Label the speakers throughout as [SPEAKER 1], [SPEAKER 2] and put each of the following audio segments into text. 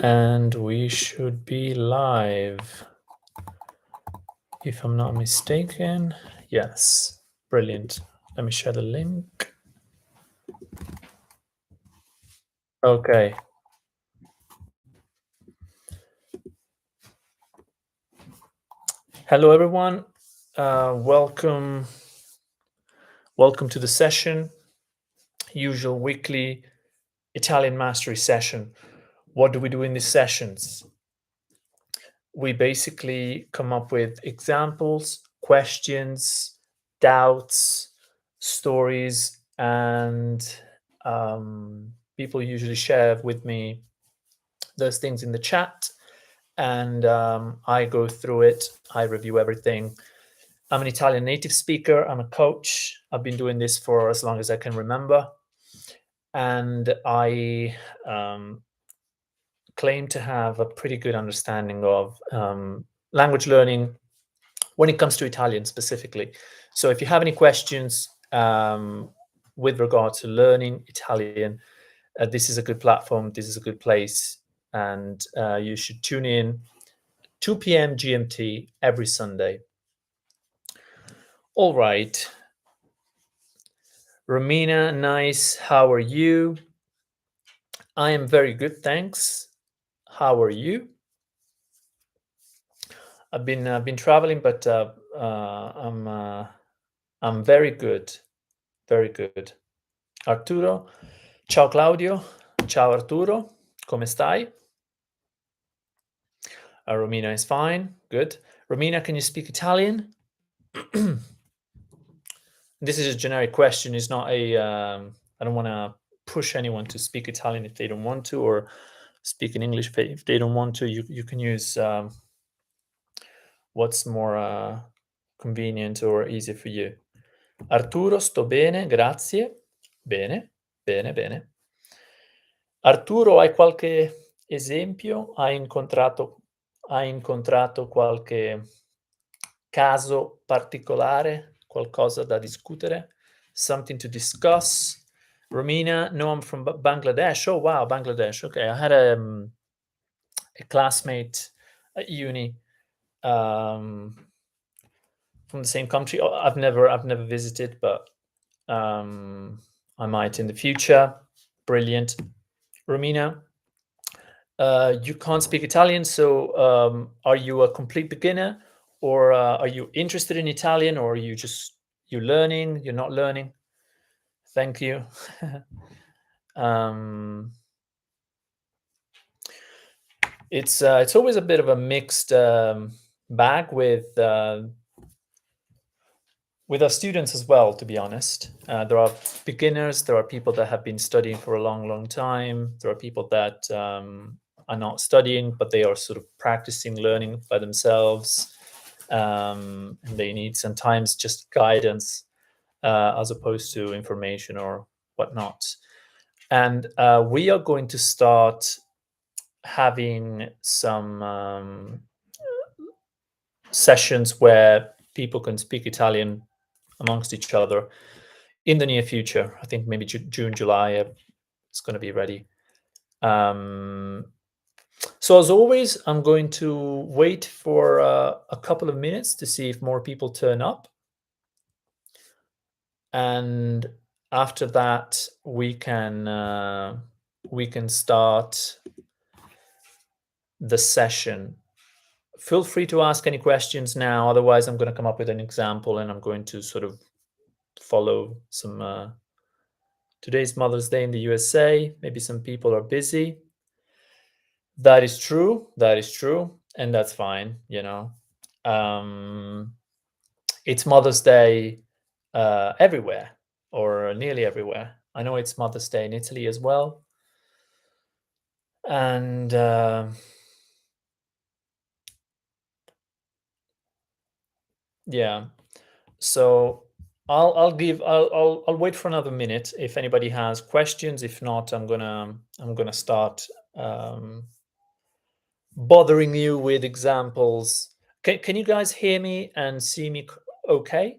[SPEAKER 1] And we should be live, if I'm not mistaken. Yes, brilliant. Let me share the link. Okay. Hello, everyone. Welcome to the session, usual weekly Italian mastery session. What do we do in these sessions? We basically come up with examples, questions, doubts, stories, and people usually share with me those things in the chat, and I go through it. I review everything. I'm an Italian native speaker. I'm a coach. I've been doing this for as long as I can remember, and I claim to have a pretty good understanding of language learning when it comes to Italian specifically. So if you have any questions with regard to learning Italian, this is a good platform. This is a good place. And you should tune in 2 p.m. GMT every Sunday. All right. Romina, nice. How are you? I am very good, thanks. How are you? I've been traveling, but I'm very good, very good. Arturo, ciao Claudio, ciao Arturo, come stai? Romina is fine, good. Romina, can you speak Italian? This is a generic question. It's not a. I don't want to push anyone to speak Italian if they don't want to, or speak in English if they don't want to. You can use what's more convenient or easy for you. Arturo, sto bene, grazie. Bene, bene, bene. Arturo, hai qualche esempio? Hai incontrato qualche caso particolare? Qualcosa da discutere? Something to discuss? Romina, no, I'm from Bangladesh. Oh, wow, Bangladesh. Okay, I had a classmate at uni from the same country. I've never visited, but I might in the future. Brilliant. Romina, you can't speak Italian, so are you a complete beginner, or are you interested in Italian, or are you learning? You're not learning. Thank you. It's always a bit of a mixed bag with our students as well, to be honest. There are beginners, there are people that have been studying for a long time, there are people that are not studying, but they are sort of practicing learning by themselves, and they need sometimes just guidance as opposed to information or whatnot. And we are going to start having some sessions where people can speak Italian amongst each other in the near future. I think maybe June, July, it's going to be ready. So as always, I'm going to wait for a couple of minutes to see if more people turn up. And after that, we can start the session. Feel free to ask any questions now. Otherwise, I'm going to come up with an example and I'm going to sort of follow some. Today's Mother's Day in the USA. Maybe some people are busy. That is true. That is true. And that's fine, you know. It's Mother's Day everywhere, or nearly everywhere. I know it's Mother's Day in Italy as well. And yeah, so I'll wait for another minute if anybody has questions. If not, I'm gonna start bothering you with examples. Can you guys hear me and see me okay?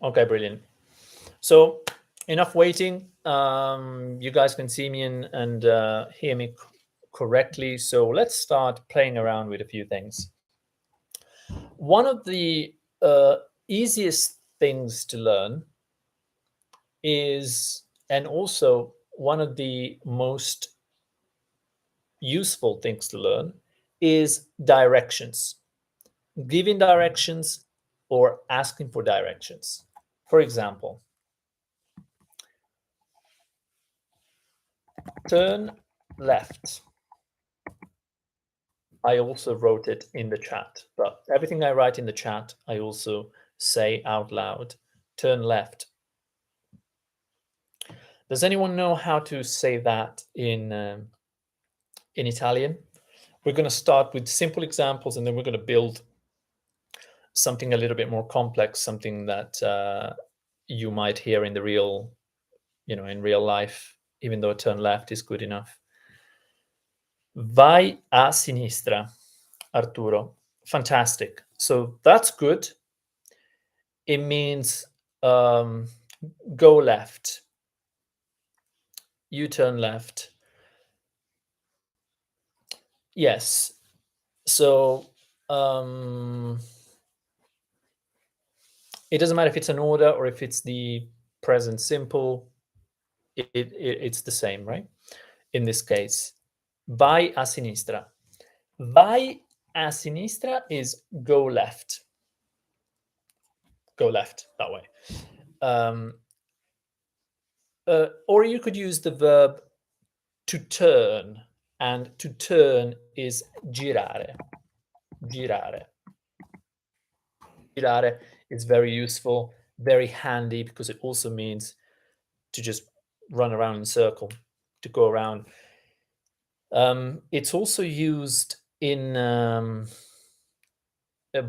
[SPEAKER 1] Okay, brilliant. So enough waiting. You guys can see me and hear me correctly. So let's start playing around with a few things. One of the easiest things to learn is, and also one of the most useful things to learn, is directions. Giving directions or asking for directions. For example, turn left. I also wrote it in the chat, but everything I write in the chat, I also say out loud. Turn left. Does anyone know how to say that in Italian? We're going to start with simple examples, and then we're going to build something a little bit more complex, something that you might hear in the real, in real life, even though turn left is good enough. Vai a sinistra, Arturo. Fantastic. So that's good. It means go left. You turn left. Yes. So it doesn't matter if it's an order or if it's the present simple. It's the same, right? In this case, vai a sinistra. Vai a sinistra is go left. Go left that way. Or you could use the verb to turn, and to turn is girare. Girare. Girare is very useful, very handy, because it also means to just run around in a circle, to go around. It's also used in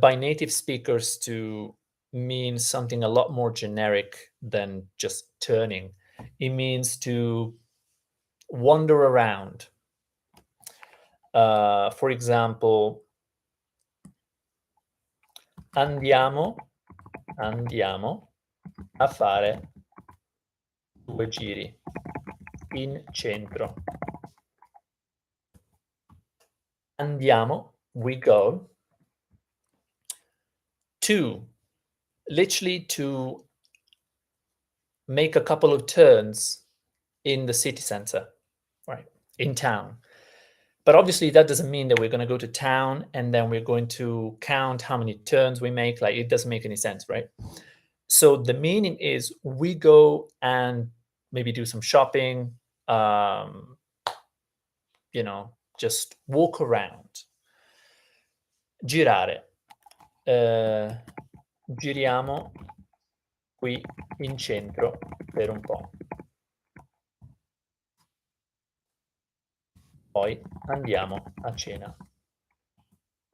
[SPEAKER 1] by native speakers to mean something a lot more generic than just turning. It means to wander around. For example, andiamo a fare 2 giri in centro. Andiamo, we go. To, literally to make a couple of turns in the city center, right, in town. But obviously that doesn't mean that we're going to go to town and then we're going to count how many turns we make. Like, it doesn't make any sense, right? So the meaning is we go and maybe do some shopping, just walk around. Girare. Giriamo qui in centro per un po'. Poi andiamo a cena.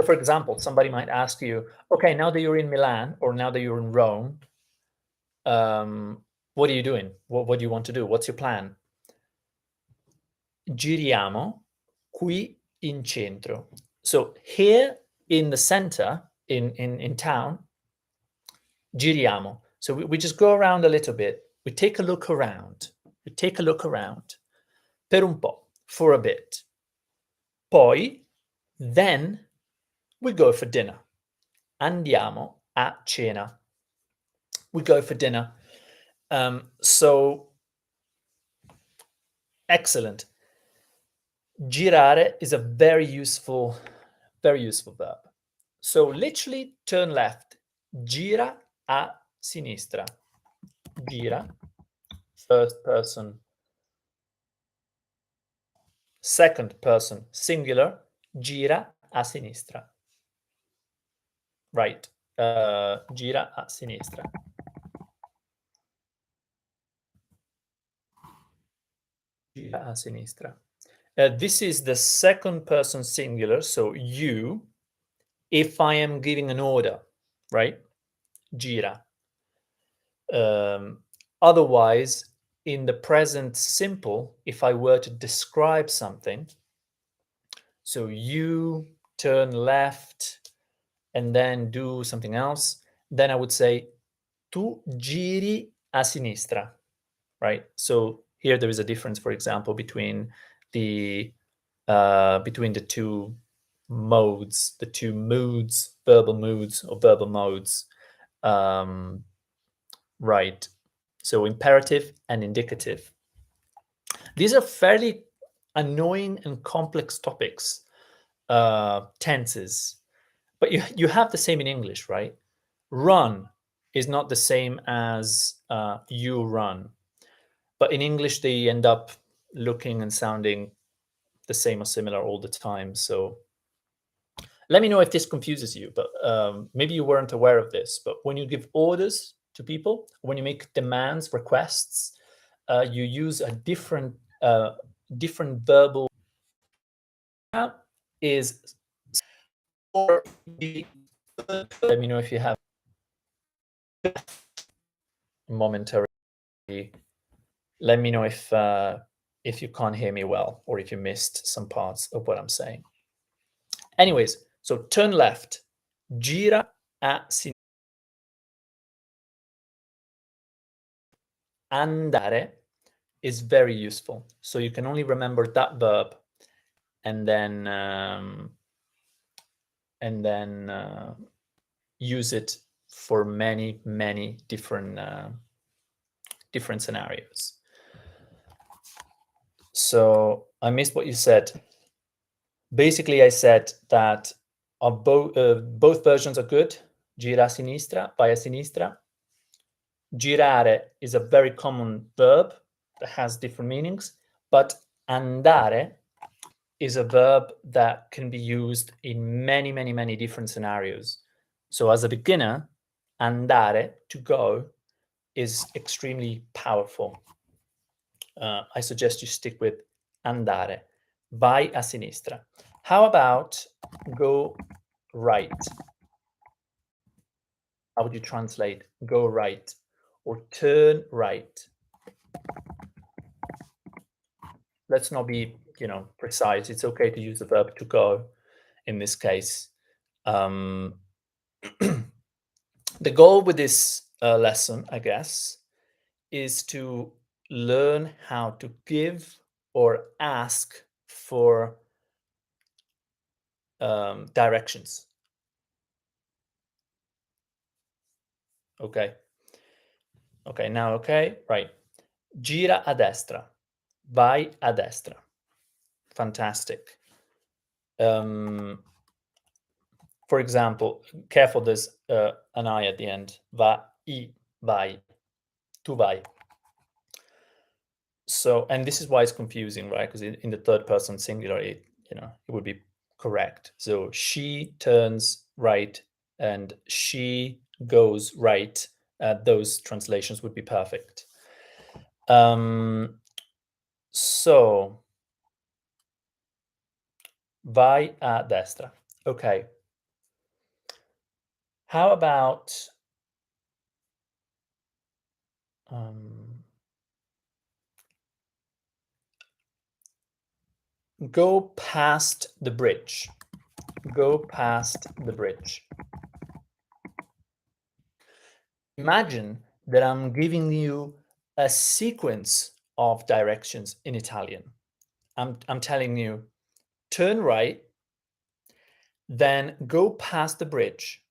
[SPEAKER 1] For example, somebody might ask you, okay, now that you're in Milan or now that you're in Rome, what are you doing? What do you want to do? What's your plan? Giriamo qui in centro. So here in the center, in town, giriamo. So we just go around a little bit. We take a look around. We take a look around. Per un po', for a bit. Poi, then, we go for dinner. Andiamo a cena. We go for dinner. So, excellent. Girare is a very useful verb. So literally turn left. Gira a sinistra. Gira, first person. Second person, singular. Gira a sinistra. Right. Gira a sinistra. Gira a sinistra. This is the second person singular, so you, if I am giving an order, right? Gira. Otherwise, in the present simple, if I were to describe something, so you turn left and then do something else, then I would say tu giri a sinistra, right? So here there is a difference, for example, between the two modes, the two moods, verbal moods or verbal modes. Um, right. So imperative and indicative. These are fairly annoying and complex topics, tenses, but you have the same in English, right? Run is not the same as you run, but in English they end up looking and sounding the same or similar all the time. So let me know if this confuses you, but maybe you weren't aware of this. But when you give orders to people, when you make demands, requests, you use a different verbal is or let me know if you have momentary. Let me know if you can't hear me well or if you missed some parts of what I'm saying. Anyways, so turn left, gira a sinistra, andare is very useful. So you can only remember that verb and then use it for many different scenarios. So I missed what you said. Basically, I said that both versions are good. Gira a sinistra, vai a sinistra. Girare is a very common verb that has different meanings, but andare is a verb that can be used in many different scenarios. So as a beginner, andare, to go, is extremely powerful. I suggest you stick with andare. Vai a sinistra. How about go right? How would you translate go right or turn right? Let's not be, precise. It's okay to use the verb to go in this case. The goal with this lesson, I guess, is to learn how to give or ask for directions. Okay. Okay, now okay, right. Gira a destra. Vai a destra. Fantastic. For example, careful, there's an I at the end. Vai. Tu vai. So, and this is why it's confusing, right? Because in the third person singular, it would be correct. So she turns right and she goes right. Those translations would be perfect. So, vai a destra. Okay. How about go past the bridge? Go past the bridge. Imagine that I'm giving you a sequence of directions in Italian. I'm telling you, turn right, then go past the bridge.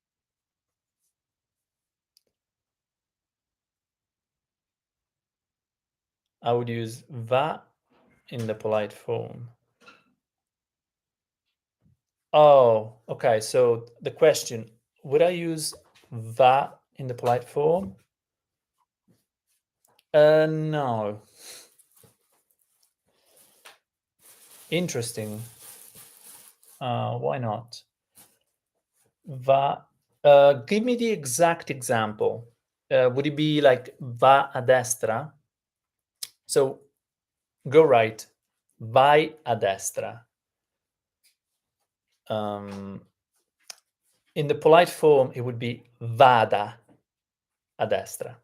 [SPEAKER 1] I would use va in the polite form. Oh, okay. So the question, would I use va in the polite form? No. Interesting. Why not? Va. Give me the exact example. Would it be like va a destra? So go right. Vai a destra. In the polite form, it would be vada a destra.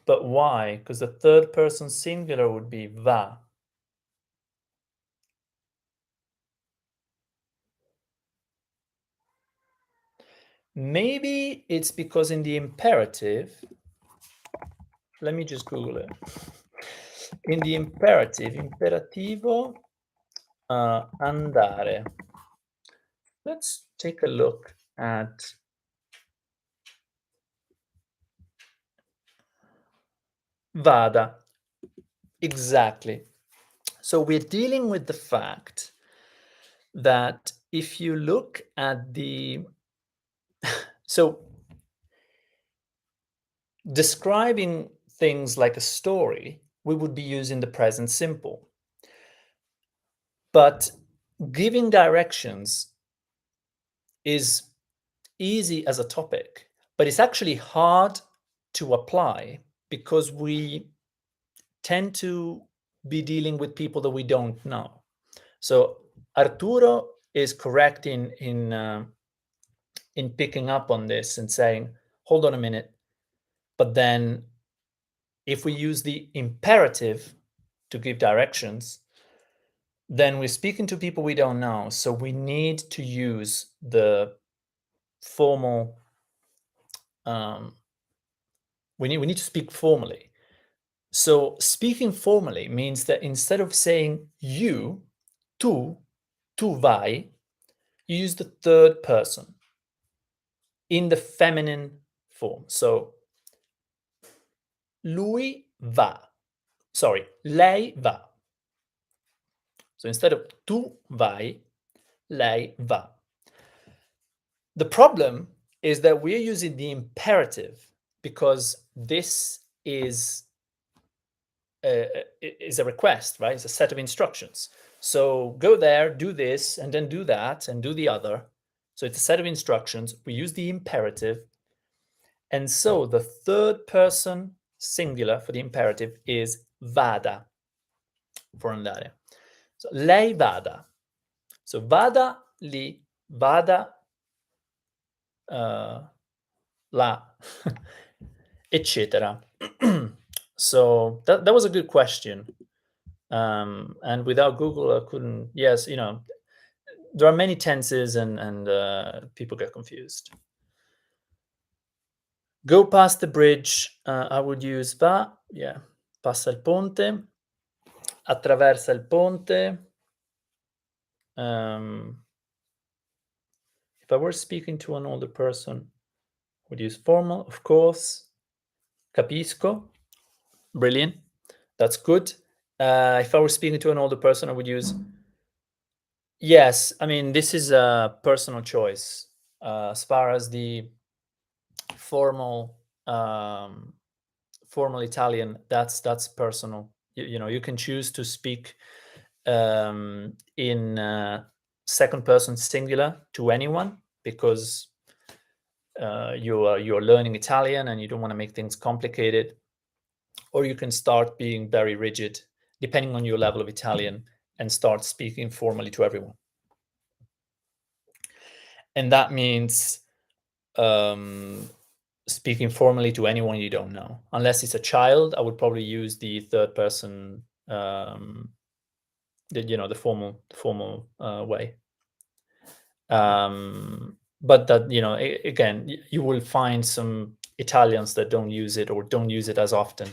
[SPEAKER 1] But why? Because the third person singular would be va. Maybe it's because in the imperative, let me just Google it. In the imperative, imperativo, andare. Let's take a look at vada. Exactly. So we're dealing with the fact that if you look at the so describing things like a story, we would be using the present simple. But giving directions is easy as a topic, but it's actually hard to apply because we tend to be dealing with people that we don't know. So Arturo is correct in picking up on this and saying, hold on a minute. But then if we use the imperative to give directions, then we're speaking to people we don't know. So we need to use the formal, we need to speak formally. So speaking formally means that instead of saying you, tu vai, you use the third person in the feminine form. So lui va. Sorry, lei va. So instead of tu vai, lei va. The problem is that we're using the imperative because this is a request, right? It's a set of instructions. So go there, do this, and then do that, and do the other. So it's a set of instructions. We use the imperative. And so the third person singular for the imperative is vada for andare. So lei vada. So vada lì, vada là, eccetera. So that was a good question. And without Google, I couldn't. Yes, there are many tenses, and people get confused. Go past the bridge. I would use va. Yeah, passa il ponte. Attraversa il ponte. If I were speaking to an older person, I would use formal, of course. Capisco. Brilliant. That's good. If I were speaking to an older person, I would use yes. I mean, this is a personal choice. As far as the formal formal Italian, that's personal. You can choose to speak in second person singular to anyone because you're learning Italian and you don't want to make things complicated, or you can start being very rigid depending on your level of Italian and start speaking formally to everyone. And that means speaking formally to anyone you don't know. Unless it's a child, I would probably use the third person, the formal way. But that, again, you will find some Italians that don't use it or don't use it as often.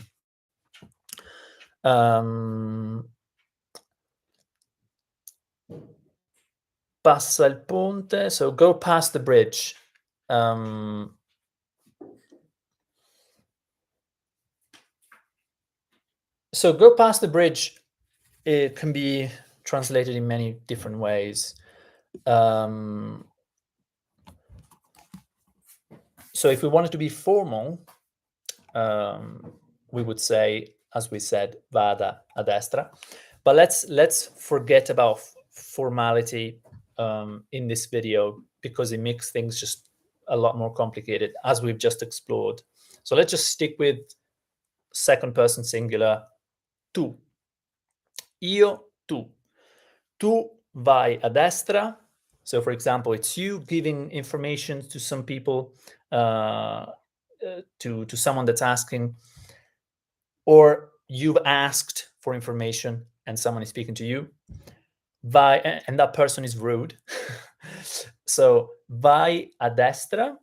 [SPEAKER 1] Passa il ponte, so go past the bridge. So go past the bridge, it can be translated in many different ways. So if we wanted to be formal, we would say, as we said, vada a destra. But let's forget about formality in this video because it makes things just a lot more complicated, as we've just explored. So let's just stick with second person singular, tu. Io, tu. Tu vai a destra. So, for example, it's you giving information to some people, to someone that's asking, or you've asked for information and someone is speaking to you. Vai, and that person is rude. So, vai a destra.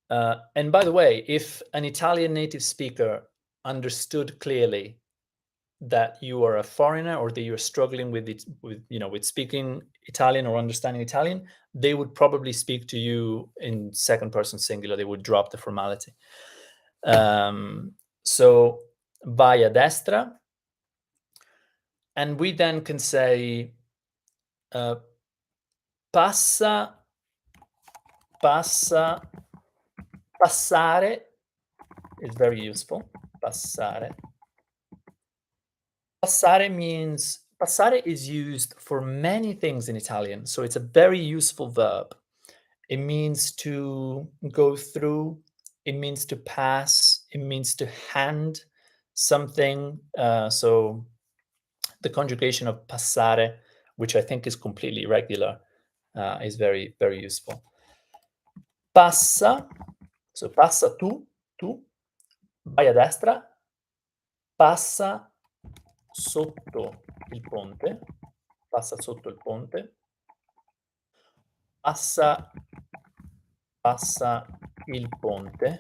[SPEAKER 1] And by the way, if an Italian native speaker understood clearly that you are a foreigner or that you're struggling with it, with speaking Italian or understanding Italian, they would probably speak to you in second person singular. They would drop the formality. So vai a destra, and we then can say passa, passare is very useful. Passare. Passare is used for many things in Italian, so it's a very useful verb. It means to go through, it means to pass, it means to hand something. So the conjugation of passare, which I think is completely irregular, is very, very useful. Passa, so passa tu, vai a destra, passa sotto il ponte, passa sotto il ponte, passa il ponte.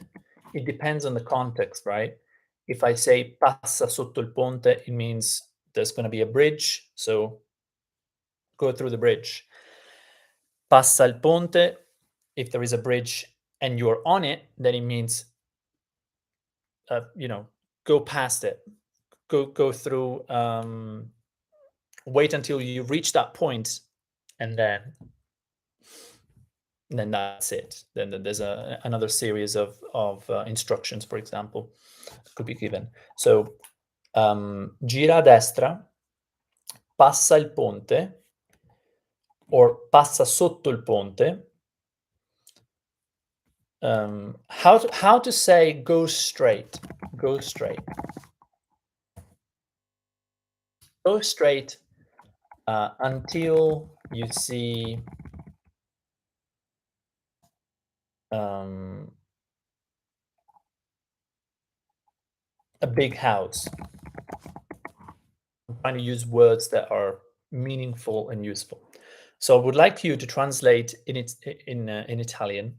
[SPEAKER 1] It depends on the context, right? If I say passa sotto il ponte, it means there's going to be a bridge, so go through the bridge. Passa il ponte, if there is a bridge and you're on it, then it means, go past it, go through. Wait until you reach that point, and then that's it. Then there's another series of instructions, for example, could be given. So gira a destra, passa il ponte, or passa sotto il ponte. How to say go straight? Go straight. Go straight until you see a big house. I'm trying to use words that are meaningful and useful. So I would like you to translate in Italian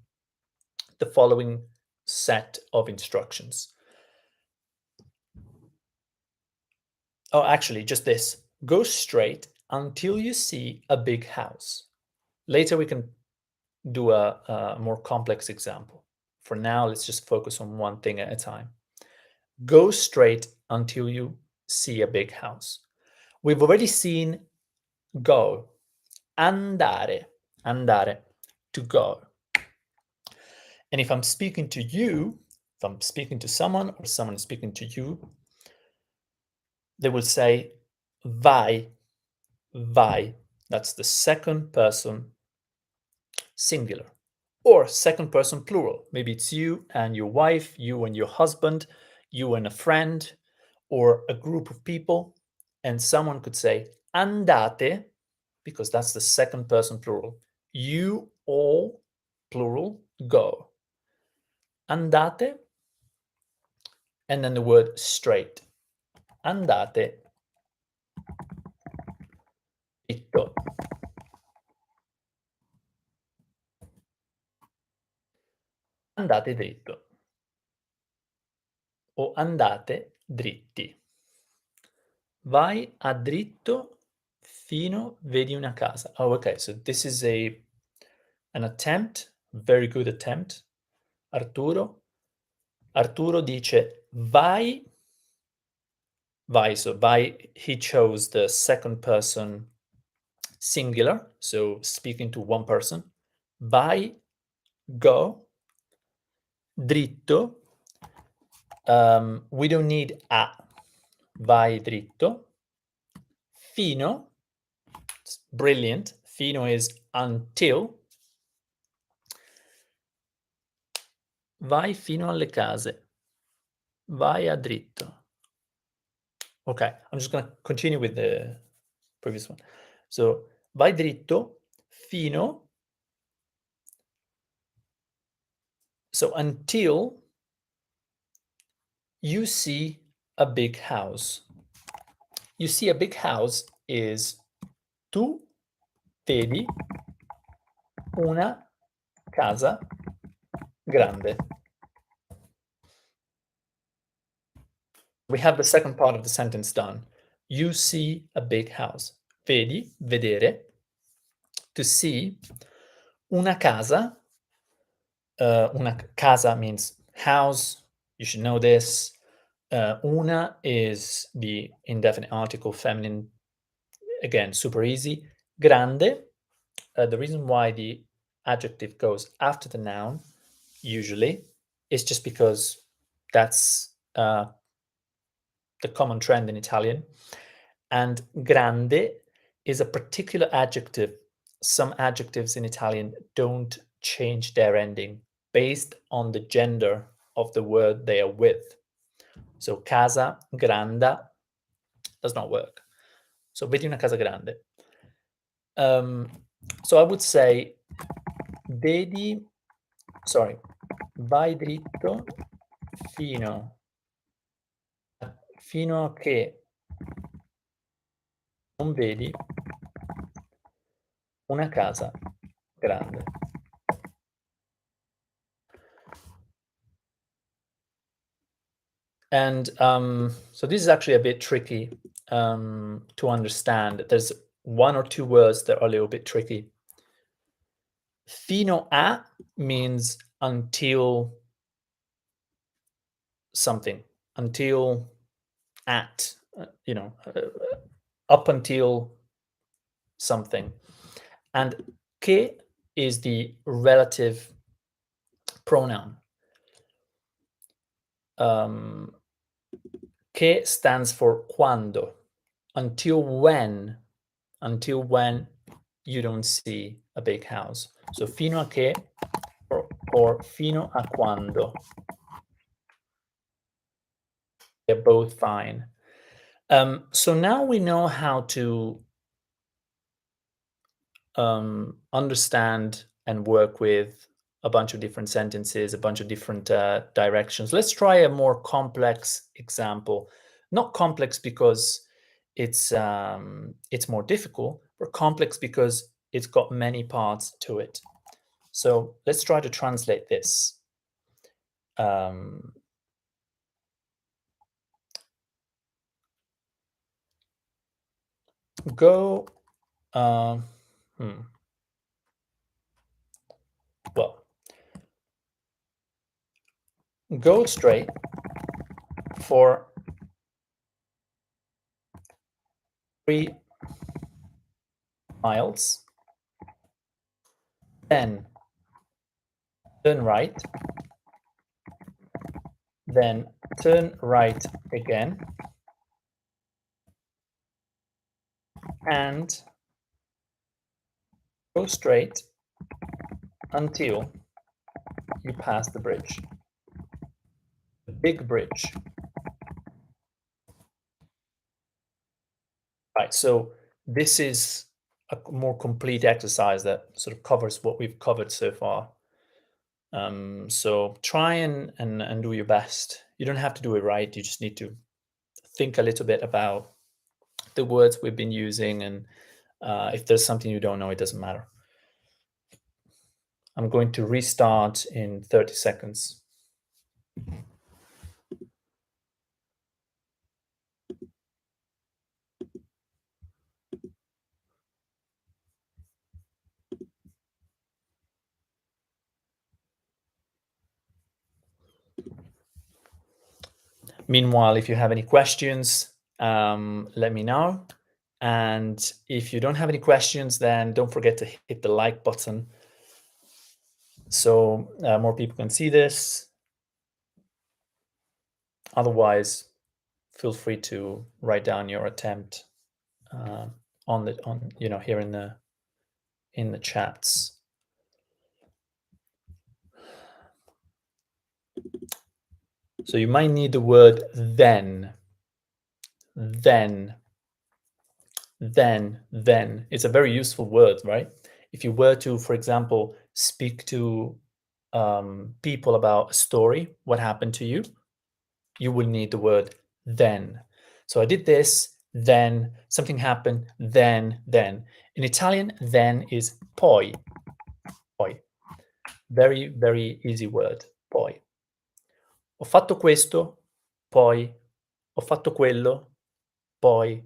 [SPEAKER 1] the following set of instructions. Oh, actually, just this. Go straight until you see a big house. Later we can do a more complex example. For now, let's just focus on one thing at a time. Go straight until you see a big house. We've already seen go, andare, to go. And if I'm speaking to you, if I'm speaking to someone or someone is speaking to you, they will say vai. That's the second person singular, or second person plural. Maybe it's you and your wife, you and your husband, you and a friend, or a group of people. And someone could say andate, because that's the second person plural. You all, plural, go. Andate, and then the word straight. Andate dritto. Andate dritto. O andate dritti. Vai a dritto fino vedi una casa. Oh, okay. So this is an attempt, very good attempt. Arturo dice vai. So vai, he chose the second person singular, so speaking to one person. Vai, go. Dritto, we don't need a. Vai dritto. Fino, it's brilliant. Fino is until. Vai fino alle case. Vai a dritto. Okay, I'm just gonna continue with the previous one. So, vai dritto fino. So until you see a big house. You see a big house is tu vedi una casa grande. We have the second part of the sentence done. You see a big house. Vedi, vedere. To see. Una casa. Una casa means house. You should know this. Una is the indefinite article, feminine. Again, super easy. Grande. The reason why the adjective goes after the noun, usually, is just because that's the common trend in Italian. And grande is a particular adjective. Some adjectives in Italian don't change their ending based on the gender of the word they are with. So casa granda does not work. So vedi una casa grande. So I would say vai dritto fino a che non vedi una casa grande. And so this is actually a bit tricky to understand. There's one or two words that are a little bit tricky. Fino a means until something, until at, up until something. And che is the relative pronoun. Che stands for quando, until when you don't see a big house. So fino a che or fino a quando. They're both fine. So now we know how to understand and work with a bunch of different sentences, a bunch of different directions. Let's try a more complex example. Not complex because it's more difficult, but complex because it's got many parts to it. So let's try to translate this. Go. Well, go straight for 3 miles, then turn right, then turn right again, and go straight until you pass the bridge, the big bridge. Right, so this is a more complete exercise that sort of covers what we've covered so far. So try and do your best. You don't have to do it right. You just need to think a little bit about the words we've been using, and if there's something you don't know, it doesn't matter. I'm going to restart in 30 seconds. Meanwhile, if you have any questions, let me know. And if you don't have any questions, then don't forget to hit the like button so more people can see this. Otherwise, feel free to write down your attempt here in the chats. So you might need the word then. Then. It's a very useful word, right? If you were to, for example, speak to people about a story, what happened to you, you will need the word then. So I did this, then something happened, then. In Italian, then is poi. Very, very easy word, poi. Ho fatto questo, poi. Ho fatto quello, poi.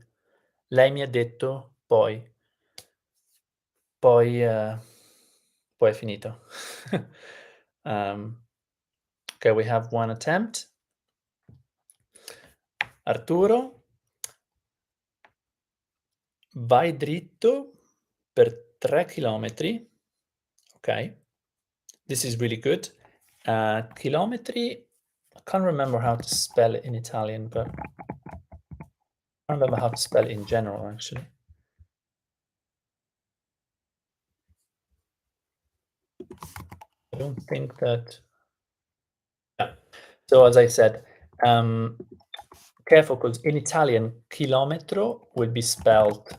[SPEAKER 1] Lei mi ha detto, poi. Poi, poi è finito. Um, okay, we have one attempt. Arturo, vai dritto per 3 chilometri. Okay, this is really good. Kilometri, I can't remember how to spell it in Italian, but I remember how to spell it in general, actually. I don't think that. Yeah. So as I said, careful because in Italian, chilometro will be spelled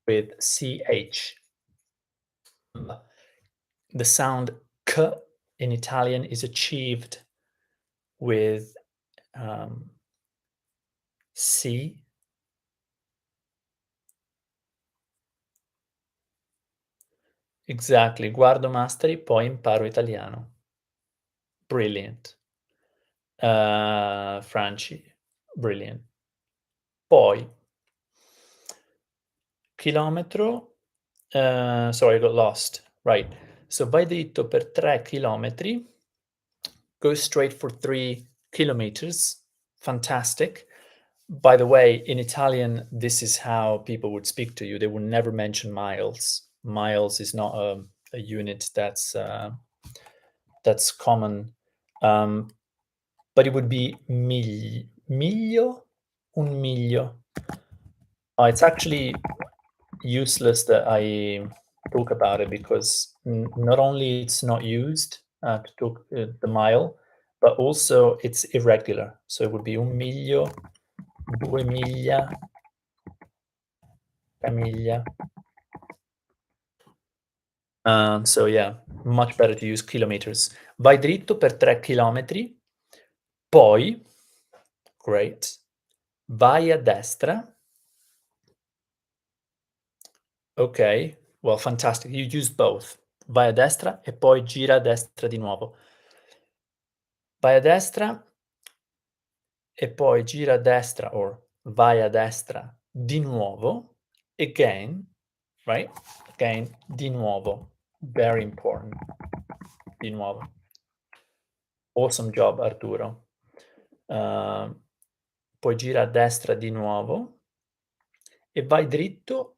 [SPEAKER 1] with ch. The sound k in Italian is achieved with c. Exactly. Guardo Masteri, poi imparo italiano. Brilliant. Franci, brilliant. Poi chilometro, sorry, I got lost. Right. So vai dritto per 3 chilometri. Go straight for 3 kilometers. Fantastic. By the way, in Italian, this is how people would speak to you. They would never mention miles. Miles is not a unit that's common. But it would be miglio, un miglio. It's actually useless that I talk about it because not only it's not used to talk the mile, but also it's irregular. So it would be un miglio, 2 miglia, 3 miglia. So yeah, much better to use kilometers. Vai dritto per 3 chilometri, poi, great, vai a destra. Okay, well, fantastic. You used both. Vai a destra e poi gira a destra di nuovo. Vai a destra e poi gira a destra or vai a destra di nuovo, again, right? Again, di nuovo. Very important. Di nuovo. Awesome job, Arturo. Poi gira a destra di nuovo e vai dritto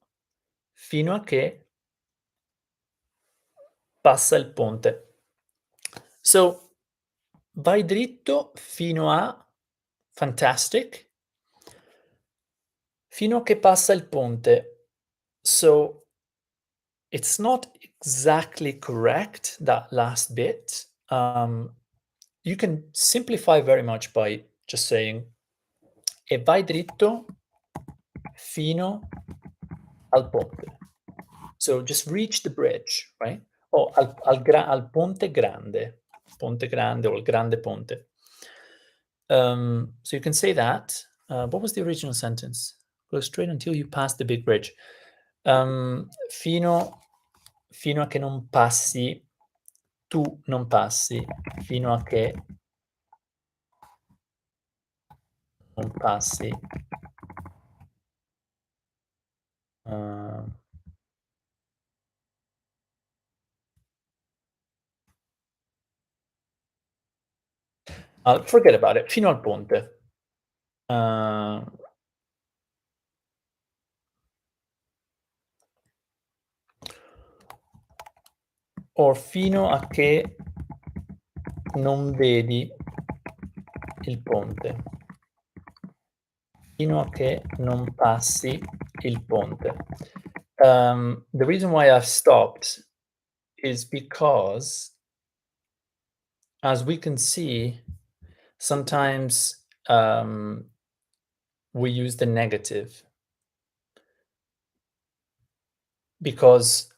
[SPEAKER 1] fino a che passa il ponte. So, vai dritto fino a fantastic, fino a che passa il ponte. So, it's not exactly correct, that last bit. You can simplify very much by just saying e vai dritto fino al ponte. So just reach the bridge, right? O al ponte grande or il grande ponte. So you can say that. What was the original sentence? Go straight until you pass the big bridge. Fino a che non passi, tu non passi, fino a che non passi. Forget about it, fino al ponte. O fino a che non vedi il ponte. Fino a che non passi il ponte. The reason why I've stopped is because, as we can see, sometimes we use the negative because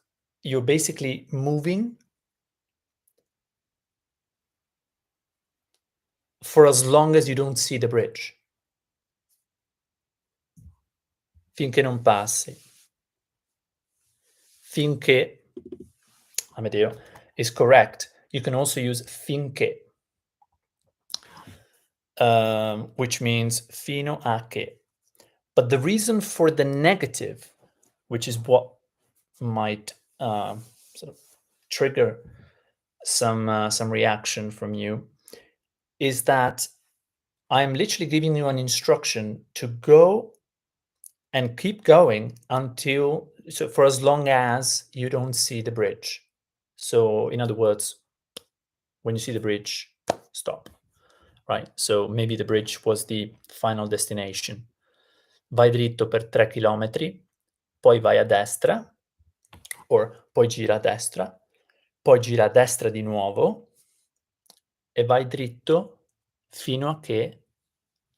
[SPEAKER 1] you're basically moving for as long as you don't see the bridge. Finché non passi. Finché Amedeo, is correct. You can also use finché, which means fino a che. But the reason for the negative, which is what might sort of trigger some reaction from you, is that I'm literally giving you an instruction to go and keep going until, so for as long as you don't see the bridge. So in other words, when you see the bridge, stop, right? So maybe the bridge was the final destination. Vai dritto per 3 chilometri, poi vai a destra, poi gira a destra, poi gira a destra di nuovo e vai dritto fino a che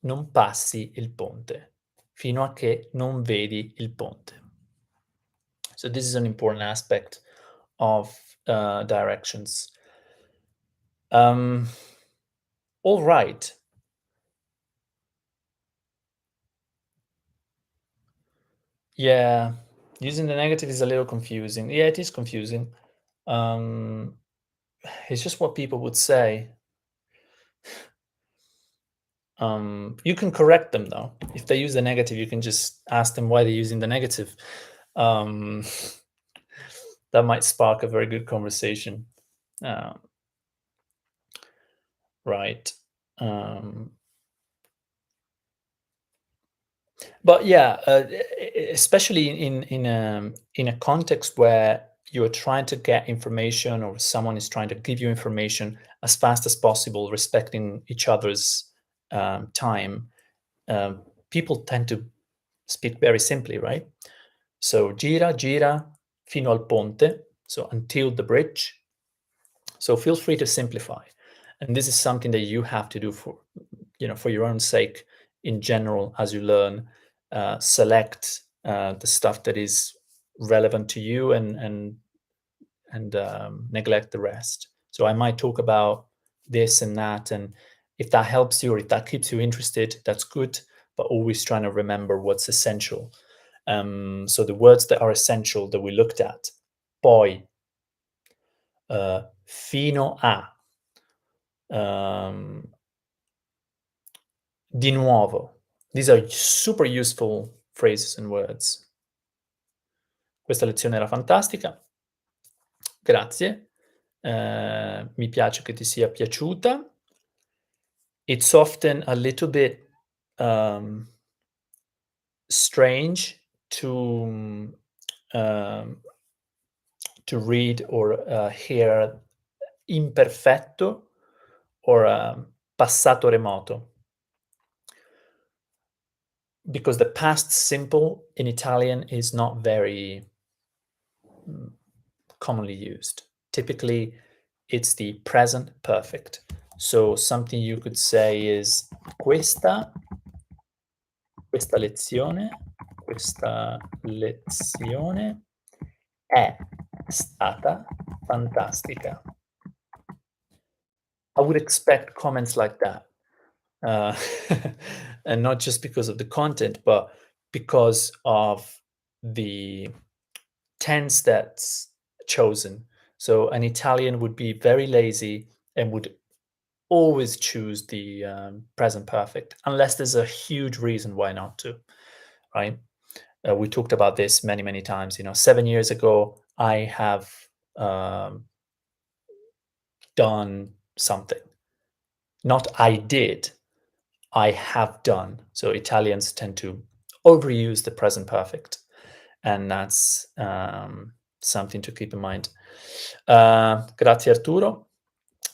[SPEAKER 1] non passi il ponte, fino a che non vedi il ponte. So this is an important aspect of directions. All right. Yeah, using the negative is a little confusing. Yeah, it is confusing. It's just what people would say. You can correct them though. If they use the negative, you can just ask them why they're using the negative. Um, that might spark a very good conversation. Right. But yeah, especially in a context where you're trying to get information or someone is trying to give you information as fast as possible, respecting each other's time, people tend to speak very simply, right? So gira, gira fino al ponte, so until the bridge. So feel free to simplify. And this is something that you have to do for, for your own sake in general as you learn. Select the stuff that is relevant to you and neglect the rest. So I might talk about this and that, and if that helps you or if that keeps you interested, that's good. But always trying to remember what's essential. So the words that are essential that we looked at: poi, fino a, di nuovo. These are super useful phrases and words. Questa lezione era fantastica. Grazie. Mi piace che ti sia piaciuta. It's often a little bit strange to read or hear imperfetto or passato remoto, because the past simple in Italian is not very commonly used. Typically, it's the present perfect. So something you could say is questa lezione è stata fantastica. I would expect comments like that. And not just because of the content, but because of the tense that's chosen. So an Italian would be very lazy and would always choose the present perfect, unless there's a huge reason why not to, right? We talked about this many, many times. 7 years ago, I have done something. Not I did, I have done. So Italians tend to overuse the present perfect, and that's something to keep in mind. Grazie Arturo.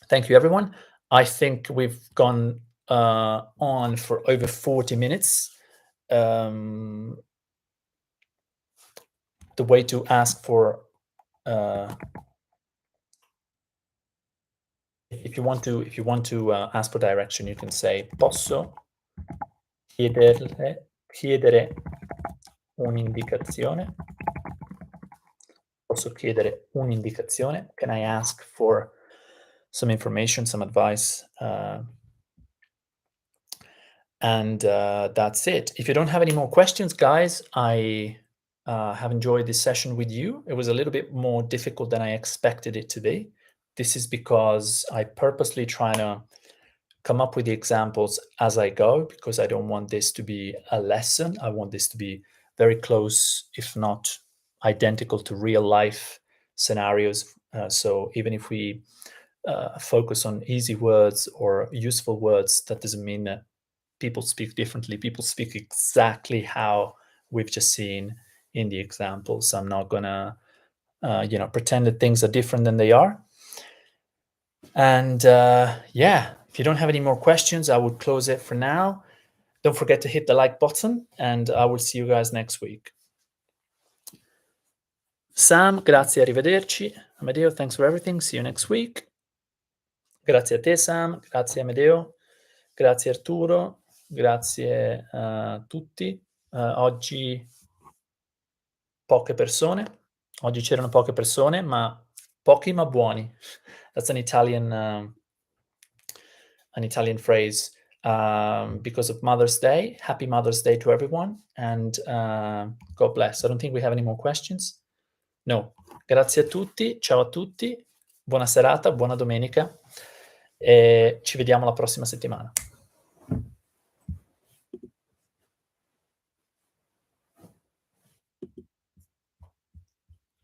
[SPEAKER 1] Thank you, everyone. I think we've gone on for over 40 minutes. The way to ask for if you want to ask for direction, you can say posso chiedere un'indicazione. Posso chiedere un'indicazione. Can I ask for some information, some advice? And that's it. If you don't have any more questions, guys, I have enjoyed this session with you. It was a little bit more difficult than I expected it to be. This is because I purposely try to come up with the examples as I go, because I don't want this to be a lesson. I want this to be very close, if not identical to real life scenarios. So even if we focus on easy words or useful words, that doesn't mean that people speak differently. People speak exactly how we've just seen in the examples. I'm not gonna, pretend that things are different than they are. And yeah, if you don't have any more questions, I would close it for now. Don't forget to hit the like button, and I will see you guys next week. Sam, grazie, arrivederci. Amedeo, thanks for everything. See you next week. Grazie a te, Sam. Grazie, Amedeo. Grazie, Arturo. Grazie a tutti. Oggi poche persone. Oggi c'erano poche persone, ma pochi ma buoni. That's an Italian phrase. Because of Mother's Day. Happy Mother's Day to everyone, and God bless. I don't think we have any more questions. No. Grazie a tutti, ciao a tutti, buona serata, buona domenica e ci vediamo la prossima settimana.